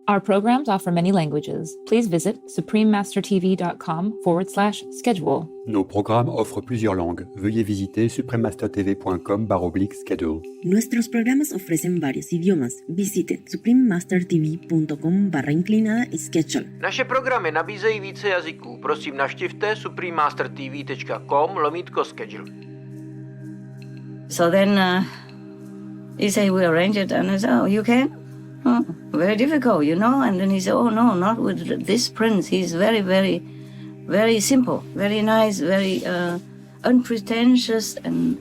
Our programs offer many languages. Please visit suprememastertv.com/schedule. Nos programmes offrent plusieurs langues. Veuillez visiter suprememastertv.com/schedule. Nuestros programas ofrecen varios idiomas. Visite suprememastertv.com/schedule. Naše programy nabízejí více jazyků. Prosím, navštivte suprememastertv.com/schedule. So then he said, we arrange it, and I said, oh, you can? Oh, very difficult, And then he said, oh, no, not with this prince. He's very, very, very simple, very nice, very unpretentious, and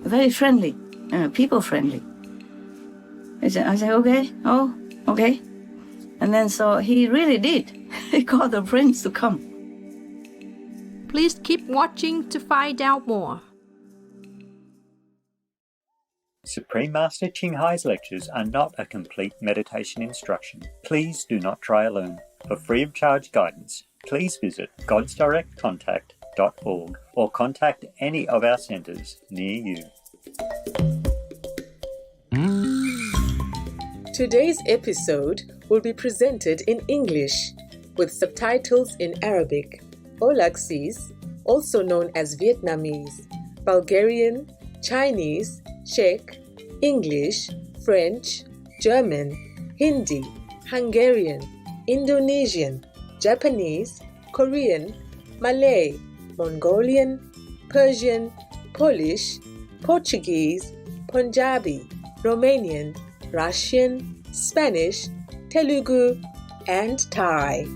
very friendly, people-friendly. I said, okay, okay. And then so he really did. He called the prince to come. Please keep watching to find out more. Supreme Master Ching Hai's lectures are not a complete meditation instruction. Please do not try alone. For free of charge guidance, please visit godsdirectcontact.org or contact any of our centres near you. Today's episode will be presented in English with subtitles in Arabic, Olaxese, also known as Vietnamese, Bulgarian, Chinese, Czech, English, French, German, Hindi, Hungarian, Indonesian, Japanese, Korean, Malay, Mongolian, Persian, Polish, Portuguese, Punjabi, Romanian, Russian, Spanish, Telugu, and Thai.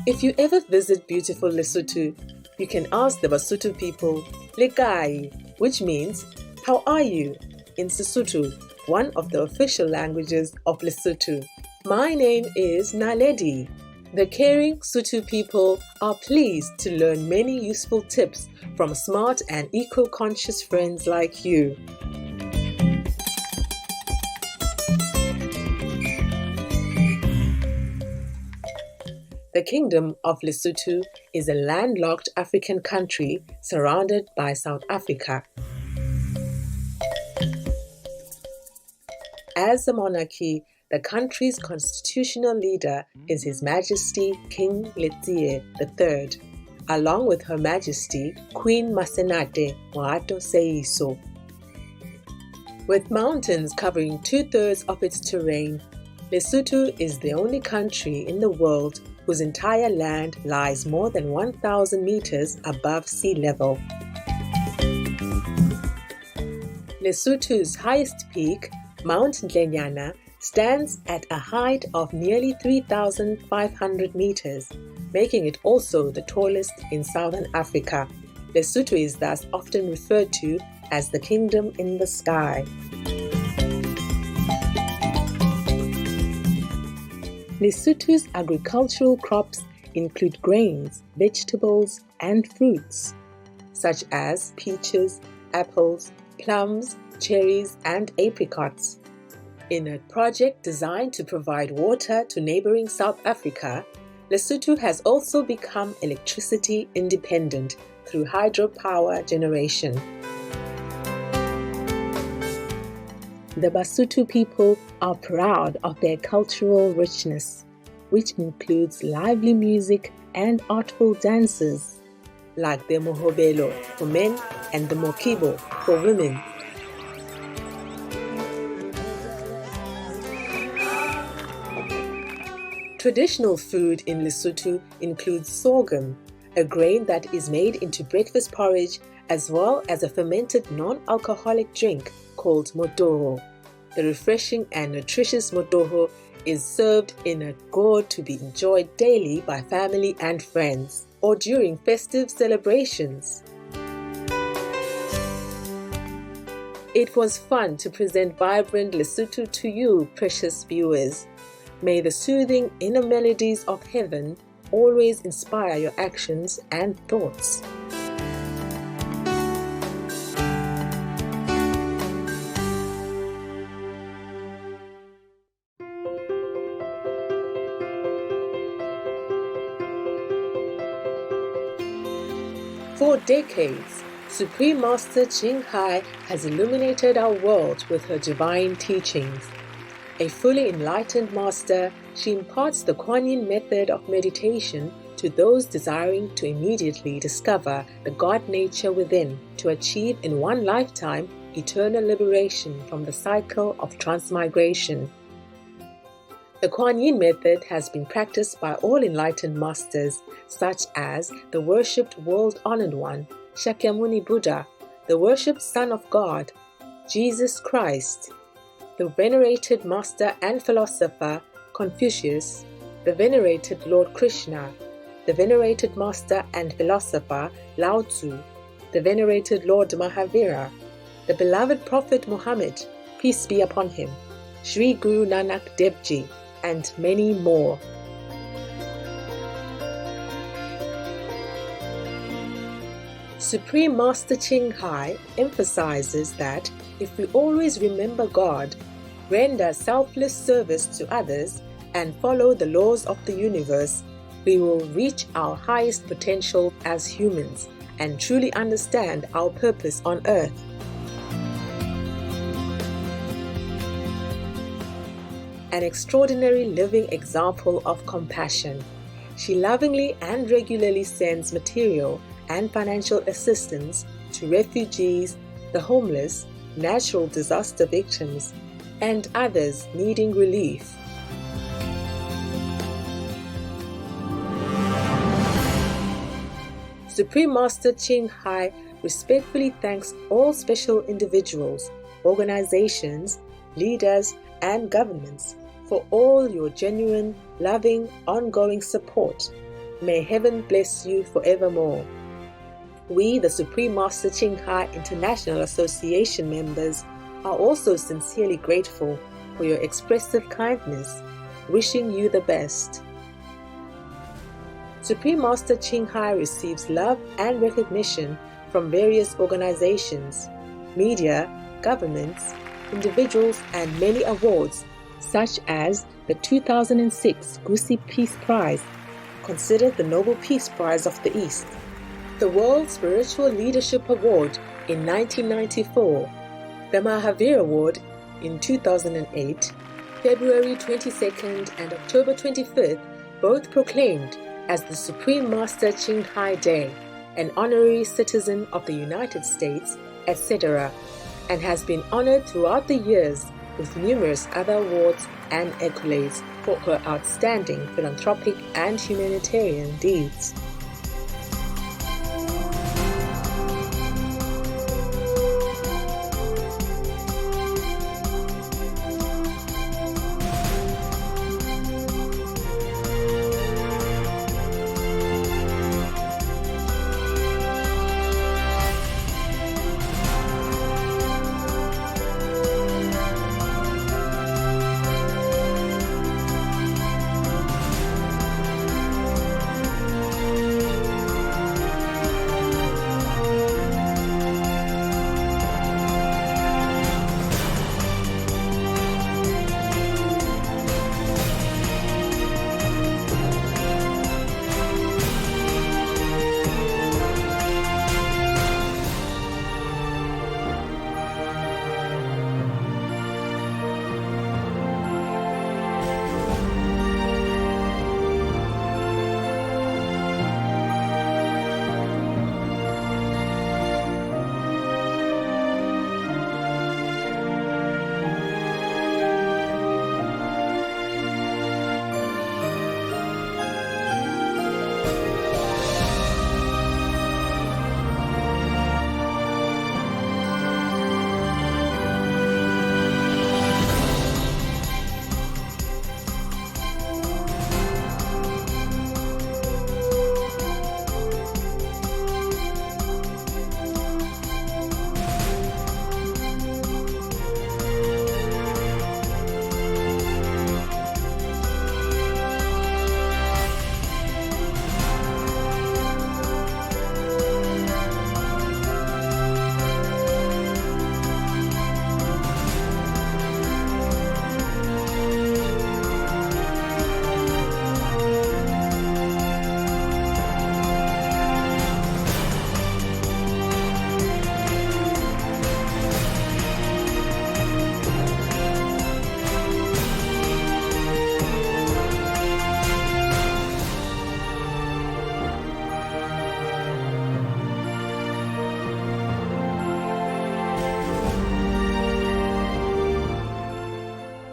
If you ever visit beautiful Lesotho, you can ask the Basotho people, Lekai, which means, how are you, in Sesotho, one of the official languages of Lesotho. My name is Naledi. The caring Sotho people are pleased to learn many useful tips from smart and eco-conscious friends like you. The Kingdom of Lesotho is a landlocked African country surrounded by South Africa. As a monarchy, the country's constitutional leader is His Majesty King Letsie III, along with Her Majesty Queen Masenate Moato Seiso. With mountains covering 2/3 of its terrain, Lesotho is the only country in the world whose entire land lies more than 1,000 meters above sea level. Lesotho's highest peak, Mount Lenyana, stands at a height of nearly 3,500 meters, making it also the tallest in southern Africa. Lesotho is thus often referred to as the Kingdom in the Sky. Lesotho's agricultural crops include grains, vegetables, and fruits, such as peaches, apples, plums, cherries, and apricots. In a project designed to provide water to neighboring South Africa, Lesotho has also become electricity independent through hydropower generation. The Basotho people are proud of their cultural richness, which includes lively music and artful dances, like the mohobelo for men and the mokibo for women. Traditional food in Lesotho includes sorghum, a grain that is made into breakfast porridge, as well as a fermented non-alcoholic drink called motoho. The refreshing and nutritious motoho is served in a gourd to be enjoyed daily by family and friends, or during festive celebrations. It was fun to present vibrant Lesotho to you, precious viewers. May the soothing inner melodies of heaven always inspire your actions and thoughts. For decades, Supreme Master Ching Hai has illuminated our world with her divine teachings. A fully enlightened master, she imparts the Kuan Yin method of meditation to those desiring to immediately discover the God nature within to achieve in one lifetime eternal liberation from the cycle of transmigration. The Kuan Yin method has been practiced by all enlightened masters, such as the worshipped world-honored one, Shakyamuni Buddha, the worshipped Son of God, Jesus Christ, the venerated master and philosopher, Confucius, the venerated Lord Krishna, the venerated master and philosopher, Lao Tzu, the venerated Lord Mahavira, the beloved Prophet Muhammad, peace be upon him, Sri Guru Nanak Dev Ji, and many more. Supreme Master Ching Hai emphasizes that if we always remember God, render selfless service to others, and follow the laws of the universe, we will reach our highest potential as humans and truly understand our purpose on earth. An extraordinary living example of compassion. She lovingly and regularly sends material and financial assistance to refugees, the homeless, natural disaster victims, and others needing relief. Supreme Master Ching Hai respectfully thanks all special individuals, organizations, leaders, and governments for all your genuine, loving, ongoing support. May heaven bless you forevermore. We, the Supreme Master Ching Hai International Association members, are also sincerely grateful for your expressive kindness, wishing you the best. Supreme Master Ching Hai receives love and recognition from various organizations, media, governments, individuals, and many awards, such as the 2006 Gusi Peace Prize, considered the Nobel Peace Prize of the East, the World Spiritual Leadership Award in 1994, the Mahavir Award in 2008, February 22nd and October 25th, both proclaimed as the Supreme Master Ching Hai Day, an honorary citizen of the United States, etc., and has been honored throughout the years with numerous other awards and accolades for her outstanding philanthropic and humanitarian deeds.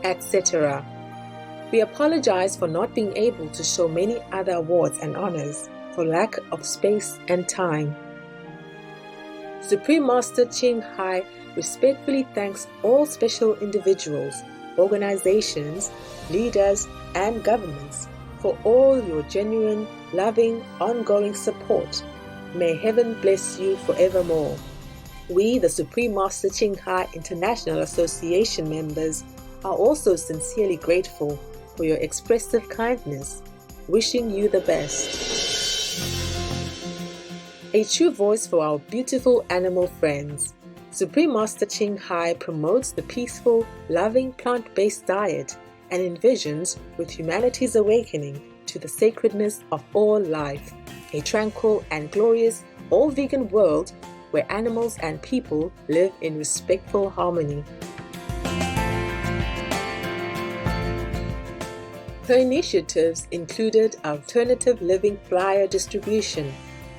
etc. We apologize for not being able to show many other awards and honors for lack of space and time. Supreme Master Ching Hai respectfully thanks all special individuals, organizations, leaders, and governments for all your genuine, loving, ongoing support. May heaven bless you forevermore. We, the Supreme Master Ching Hai International Association members, are also sincerely grateful for your expressive kindness, wishing you the best. A true voice for our beautiful animal friends. Supreme Master Ching Hai promotes the peaceful, loving plant-based diet and envisions, with humanity's awakening to the sacredness of all life, a tranquil and glorious all-vegan world where animals and people live in respectful harmony. Her initiatives included alternative living flyer distribution,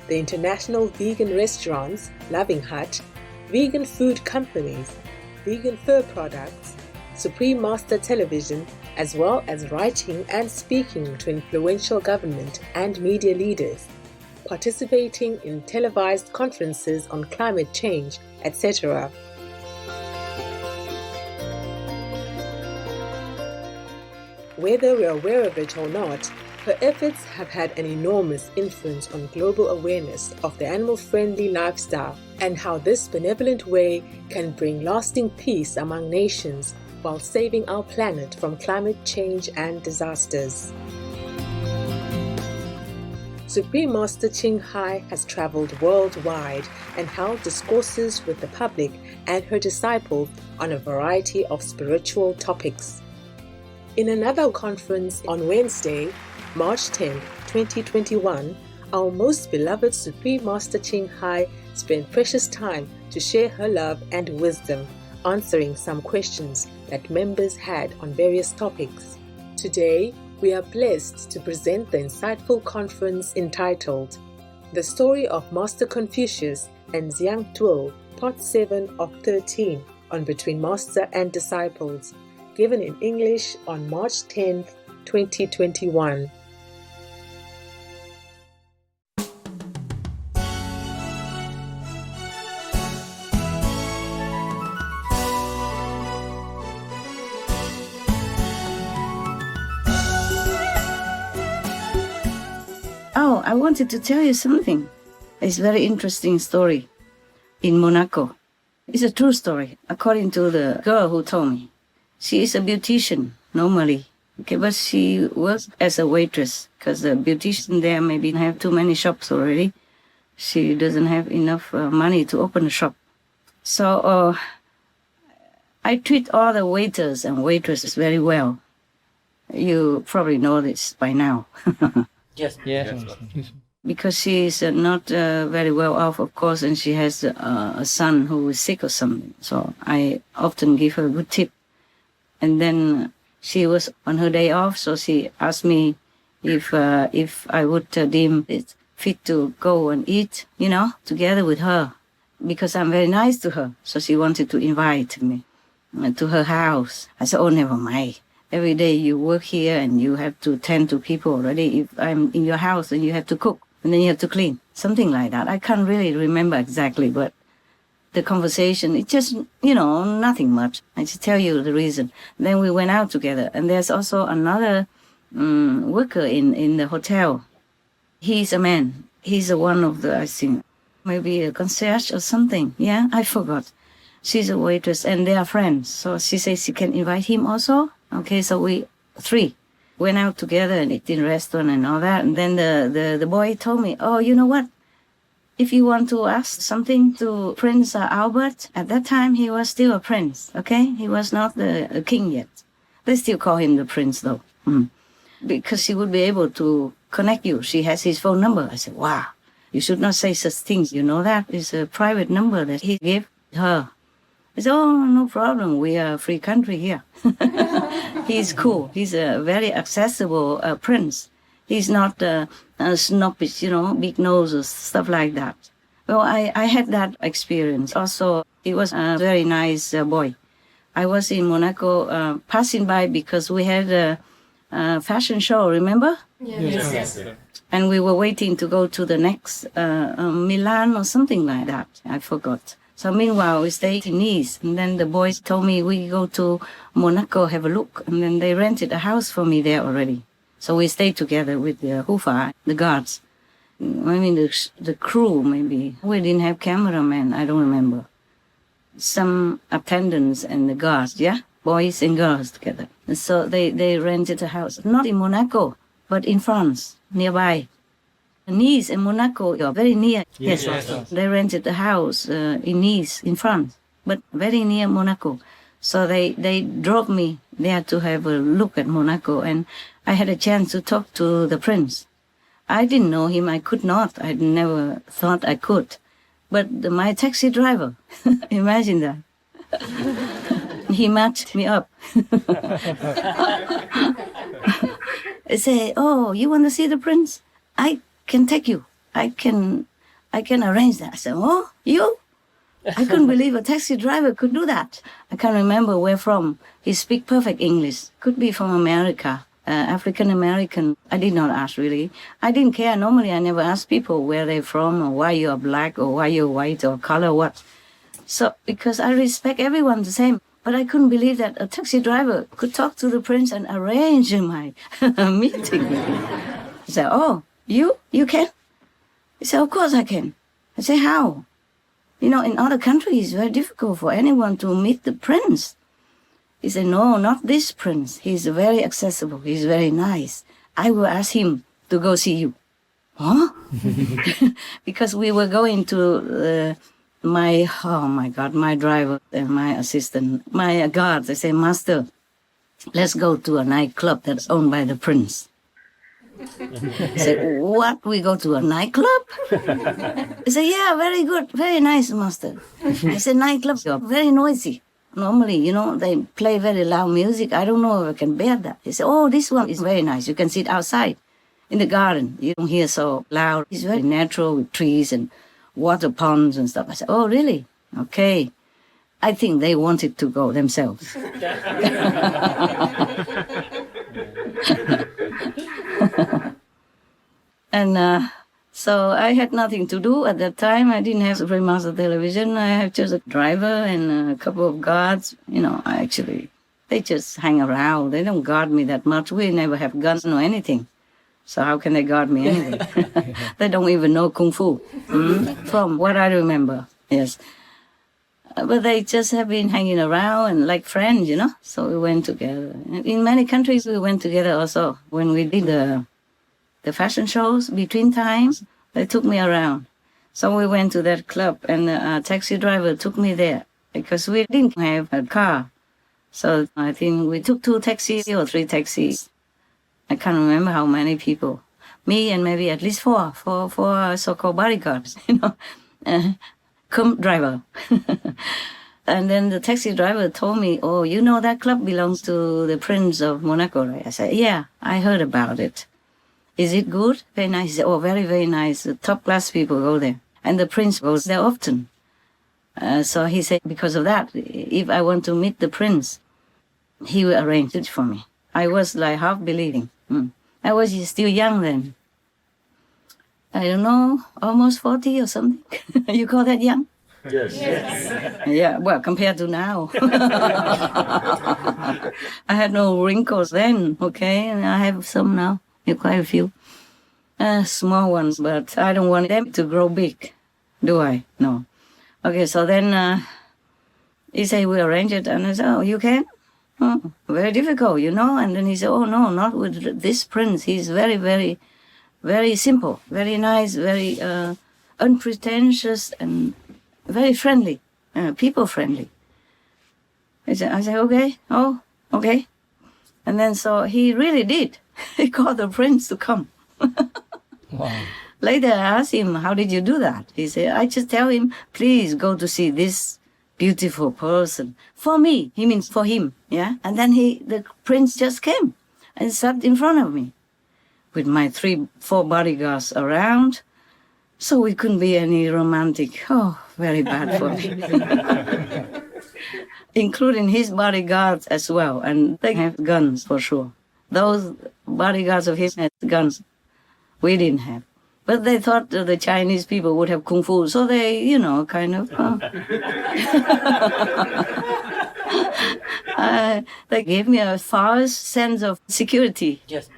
the international vegan restaurants Loving Hut, vegan food companies, vegan fur products, Supreme Master Television, as well as writing and speaking to influential government and media leaders, participating in televised conferences on climate change, etc. Whether we're aware of it or not, her efforts have had an enormous influence on global awareness of the animal-friendly lifestyle and how this benevolent way can bring lasting peace among nations while saving our planet from climate change and disasters. Supreme Master Ching Hai has traveled worldwide and held discourses with the public and her disciples on a variety of spiritual topics. In another conference on Wednesday, March 10, 2021, our most beloved Supreme Master Ching Hai spent precious time to share her love and wisdom, answering some questions that members had on various topics. Today, we are blessed to present the insightful conference entitled The Story of Master Confucius and Xiang Tuo, Part 7 of 13 on Between Master and Disciples, given in English on March 10, 2021. Oh, I wanted to tell you something. It's a very interesting story in Monaco. It's a true story, according to the girl who told me. She is a beautician, normally. Okay, but she works as a waitress, because the beautician there maybe have too many shops already. She doesn't have enough money to open a shop. So I treat all the waiters and waitresses very well. You probably know this by now. Yes. Because she is not very well off, of course, and she has a son who is sick or something. So I often give her a good tip. And then she was on her day off, so she asked me if I would deem it fit to go and eat, together with her, because I'm very nice to her. So she wanted to invite me to her house. I said, oh, never mind. Every day you work here and you have to tend to people already. If I'm in your house and you have to cook and then you have to clean, something like that. I can't really remember exactly, but the conversation, it just, nothing much. I just tell you the reason. Then we went out together. And there's also another worker in the hotel. He's a man. He's one of the, I think, maybe a concierge or something. Yeah, I forgot. She's a waitress and they are friends. So she says she can invite him also. Okay, so we three went out together and ate in a restaurant and all that. And then the boy told me, oh, you know what? If you want to ask something to Prince Albert, at that time he was still a prince, okay? He was not a king yet. They still call him the prince though. Because she would be able to connect you. She has his phone number. I said, wow, you should not say such things. You know that? It's a private number that he gave her. I said, oh, no problem. We are a free country here. He's cool. He's a very accessible prince. He's not snobbish, big noses, stuff like that. Well, I had that experience. Also, he was a very nice boy. I was in Monaco passing by because we had a fashion show, remember? Yes. And we were waiting to go to the next Milan or something like that. I forgot. So meanwhile, we stayed in Nice. And then the boys told me we go to Monaco, have a look. And then they rented a house for me there already. So we stayed together with the Hufa, the guards. I mean, the crew, maybe. We didn't have cameramen, I don't remember. Some attendants and the guards, yeah? Boys and girls together. And so they rented a house, not in Monaco, but in France, nearby. Nice and Monaco are very near. Yes. They rented a house in Nice, in France, but very near Monaco. So they drove me there to have a look at Monaco, and I had a chance to talk to the prince. I didn't know him, I could not. I never thought I could. But my taxi driver, imagine that. He matched me up. I say, oh, you want to see the prince? I can take you. I can arrange that. I said, oh, you? I couldn't believe a taxi driver could do that. I can't remember where from. He speaks perfect English. Could be from America, African American. I did not ask really. I didn't care. Normally I never ask people where they're from or why you're black or why you're white or color what. So, because I respect everyone the same. But I couldn't believe that a taxi driver could talk to the prince and arrange my meeting with him. I said, oh, you can? He said, of course I can. I said, how? You know, in other countries, it's very difficult for anyone to meet the prince. He said, no, not this prince. He's very accessible. He's very nice. I will ask him to go see you. Huh? Because we were going to my driver and my assistant, my guards. They say, master, let's go to a nightclub that's owned by the prince. I said, what? We go to a nightclub? He said, yeah, very good, very nice, master. I said, nightclubs are very noisy. Normally, you know, they play very loud music. I don't know if I can bear that. He said, oh, this one is very nice. You can sit outside in the garden. You don't hear so loud. It's very natural with trees and water ponds and stuff. I said, oh, really? Okay. I think they wanted to go themselves. And so I had nothing to do at that time. I didn't have Supreme Master Television. I have just a driver and a couple of guards. You know, they just hang around. They don't guard me that much. We never have guns or anything. So how can they guard me anyway? They don't even know Kung Fu, from what I remember, yes. But they just have been hanging around and like friends, you know. So we went together. In many countries, we went together also. When we did the fashion shows between times, they took me around. So we went to that club, and a taxi driver took me there because we didn't have a car. So I think we took 2 taxis or 3 taxis. I can't remember how many people. Me and maybe at least 4 so-called bodyguards, you know, driver. And then the taxi driver told me, oh, you know that club belongs to the Prince of Monaco, right? I said, yeah, I heard about it. Is it good? Very nice. He said, oh, very, very nice. The top-class people go there. And the prince goes there often. So he said, because of that, if I want to meet the prince, he will arrange it for me. I was like half believing. I was still young then. I don't know, almost 40 or something. You call that young? Yes. Yeah, well, compared to now. I had no wrinkles then, okay? And I have some now. Quite a few. Small ones, but I don't want them to grow big. Do I? No. Okay, so then he said, we arrange it. And I said, oh, you can? Oh, very difficult, you know? And then he said, oh, no, not with this prince. He's very, very, very simple, very nice, very unpretentious, and very friendly, people-friendly. I said, okay, oh, okay. And then so he really did. He called the prince to come. Wow. Later I asked him, how did you do that? He said, I just tell him, please go to see this beautiful person. For me, he means for him, yeah? And then the prince just came and sat in front of me with my 3-4 bodyguards around. So we couldn't be any romantic. Oh, very bad for me. including his bodyguards as well. And they have guns for sure. Those bodyguards of his had guns. We didn't have. But they thought the Chinese people would have kung fu, so they, kind of... they gave me a false sense of security. Yes.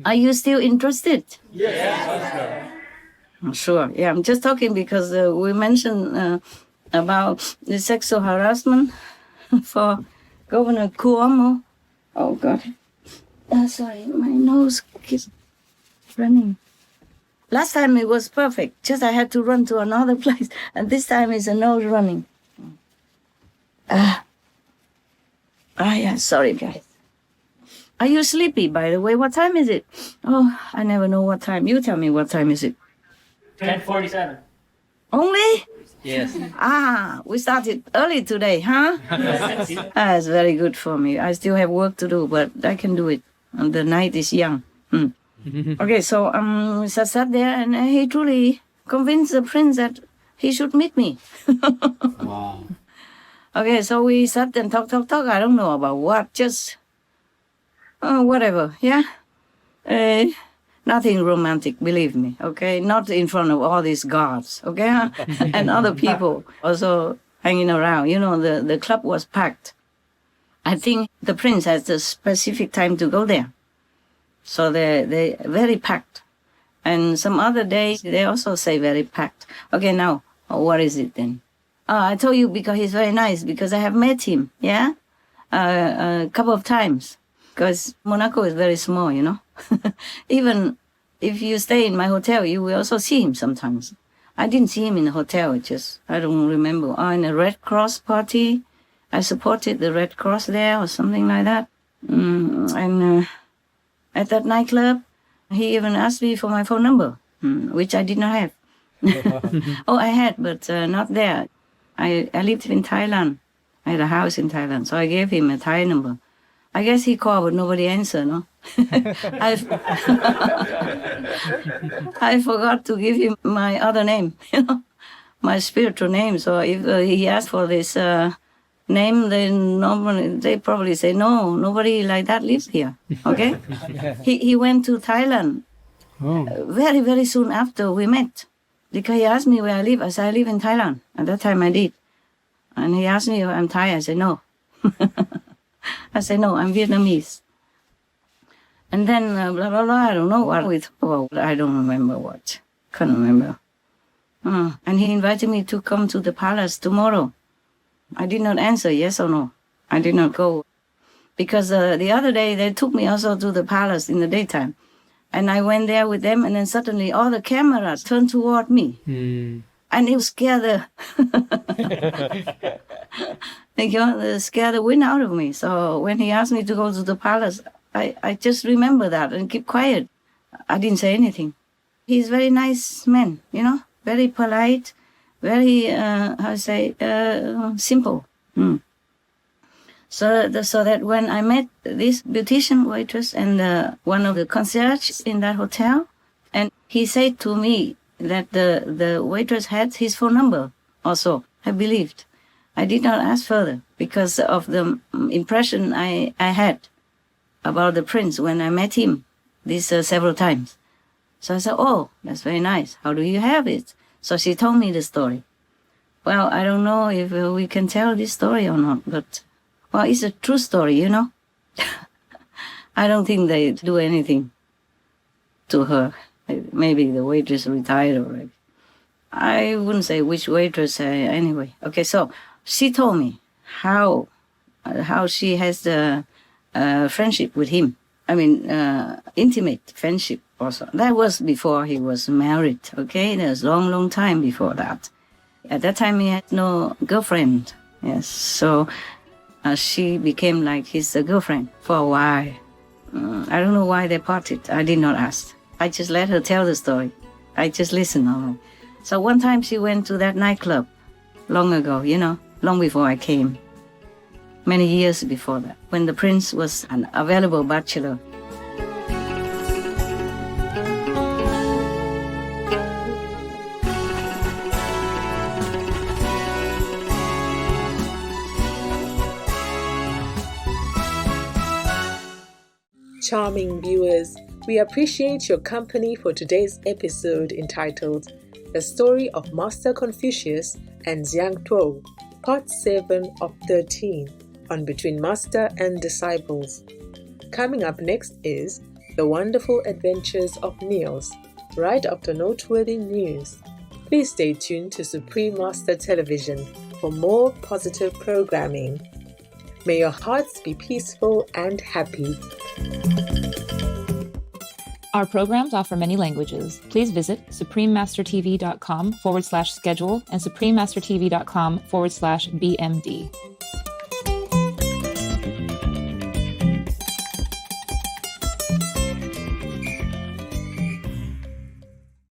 Are you still interested? Yes. Sure. Yeah, I'm just talking because we mentioned about the sexual harassment for Governor Cuomo. Oh, God. Sorry, my nose keeps running. Last time it was perfect. Just I had to run to another place. And this time it's a nose running. Yeah, sorry, guys. Are you sleepy, by the way? What time is it? Oh, I never know what time. You tell me what time is it. 10:47. Only? Yes. We started early today, huh? That's very good for me. I still have work to do, but I can do it. And the night is young. Okay, so I sat there and he truly convinced the prince that he should meet me. Wow. Okay, so we sat and talk. I don't know about what, just whatever, yeah? Nothing romantic, believe me, okay? Not in front of all these guards, okay? And other people also hanging around. The club was packed. I think the prince has a specific time to go there. So they're very packed. And some other days, they also say very packed. Okay, now, what is it then? I told you because he's very nice, because I have met him, yeah? A couple of times. Because Monaco is very small, Even if you stay in my hotel, you will also see him sometimes. I didn't see him in the hotel, I don't remember. In a Red Cross party, I supported the Red Cross there or something like that. And at that nightclub, he even asked me for my phone number, which I did not have. I had, but not there. I lived in Thailand. I had a house in Thailand, so I gave him a Thai number. I guess he called, but nobody answered, no? I forgot to give him my other name, my spiritual name. So if he asked for this name, then normally they probably say, no, nobody like that lives here, okay? He went to Thailand very, very soon after we met. Because he asked me where I live. I said, I live in Thailand. At that time I did. And he asked me if I'm Thai. I said, no. I said, no, I'm Vietnamese. And then, blah, blah, blah, I don't know what we talked about. I don't remember what. Can't remember. And he invited me to come to the palace tomorrow. I did not answer yes or no. I did not go. Because the other day, they took me also to the palace in the daytime. And I went there with them, and then suddenly all the cameras turned toward me. And it scared the wind out of me. So when he asked me to go to the palace, I just remember that and keep quiet. I didn't say anything. He's a very nice man, very polite, very, simple. So that when I met this beautician waitress and one of the concierges in that hotel, and he said to me that the waitress had his phone number also, I believed. I did not ask further because of the impression I had about the prince when I met him these several times. So I said, oh, that's very nice. How do you have it? So she told me the story. Well, I don't know if we can tell this story or not, but... Well, it's a true story, I don't think they do anything to her. Maybe the waitress retired already. I wouldn't say which waitress anyway. Okay, so she told me how she has a friendship with him. I mean, intimate friendship also. That was before he was married, okay? That was a long, long time before that. At that time, he had no girlfriend. Yes, so... she became like his girlfriend for a while. I don't know why they parted. I did not ask. I just let her tell the story. I just listened. So one time she went to that nightclub long ago, long before I came. Many years before that, when the prince was an available bachelor. Charming viewers, we appreciate your company for today's episode entitled The Story of Master Confucius and Xiang Tuo, Part 7 of 13, on Between Master and Disciples. Coming up next is The Wonderful Adventures of Niels, right after noteworthy news. Please stay tuned to Supreme Master Television for more positive programming. May your hearts be peaceful and happy. Our programs offer many languages. Please visit suprememastertv.com/schedule and suprememastertv.com/BMD.